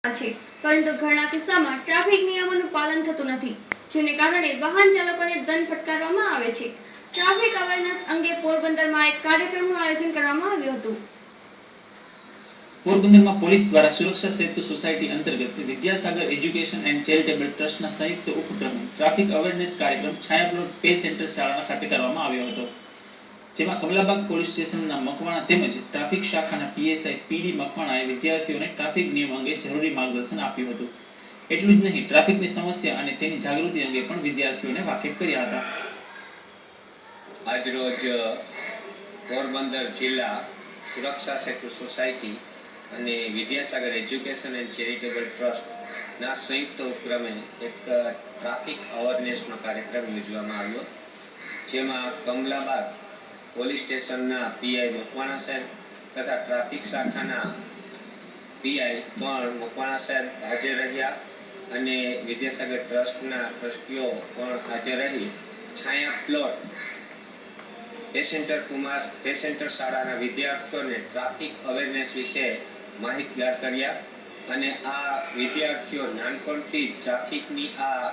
છે, પરંતુ ઘણા કિસ્સામાં ટ્રાફિક નિયમોનું પાલન થતું નથી, જેને કારણે વાહન ચાલકોને દંડ ફટકારવામાં આવે છે. ટ્રાફિક અવેરનેસ અંગે પોરબંદરમાં એક કાર્યક્રમનું આયોજન કરવામાં આવ્યું હતું. પોરબંદરમાં પોલીસ દ્વારા સુરક્ષા સેતુ સોસાયટી અંતર્ગત વિદ્યાસાગર એજ્યુકેશન એન્ડ ચેરિટેબલ ટ્રસ્ટના સંયુક્ત ઉપક્રમે ટ્રાફિક અવેરનેસ કાર્યક્રમ છાયાપ્લોટ પે સેન્ટર શાળાના ખાતે કરવામાં આવ્યો હતો, જેમાં કમલાબાગ પોલીસ સ્ટેશનના મકવાણા તેમજ ટ્રાફિક શાખાના પીએસઆઈ પીડી મકવાણાએ વિદ્યાર્થીઓને ટ્રાફિક નિયમ અંગે જરૂરી માર્ગદર્શન આપ્યું હતું. એટલું જ નહીં, ટ્રાફિકની સમસ્યા અને તેની જાગૃતિ અંગે પણ વિદ્યાર્થીઓને વાકેફ કર્યા હતા. આજરોજ પોરબંદર જિલ્લા સુરક્ષા સેતુ સોસાયટી અને વિદ્યાસાગર એજ્યુકેશન એન્ડ ચેરિટેબલ ટ્રસ્ટના સંયુક્ત ઉપક્રમે એક ટ્રાફિક અવેરનેસનો કાર્યક્રમ યોજવામાં આવ્યો, જેમાં કમલાબાગ પોલીસ સ્ટેશનના પીઆઈ મકવાણા સાહેબ તથા ટ્રાફિક શાખાના પીઆઈ પણ મકવાણા સાહેબ હાજર રહ્યા અને વિદ્યાસાગર ટ્રસ્ટના ટ્રસ્ટીઓ પણ હાજર રહી છાયા પ્લોટ પેસેન્ટર શાળાના વિદ્યાર્થીઓને ટ્રાફિક અવેરનેસ વિશે માહિતગાર કર્યા અને આ વિદ્યાર્થીઓ નાનપણથી ટ્રાફિકની આ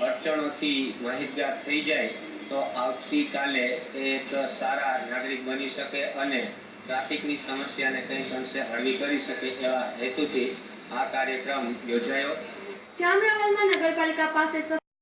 અડચણોથી માહિતગાર થઈ જાય તો આવતીકાલે એક સારા નાગરિક બની શકે અને ટ્રાફિકની સમસ્યાને કંઈક અંશે હળવી કરી શકે એવા હેતુથી આ કાર્યક્રમ યોજાયો. જામરાવાલમાં નગરપાલિકા પાસે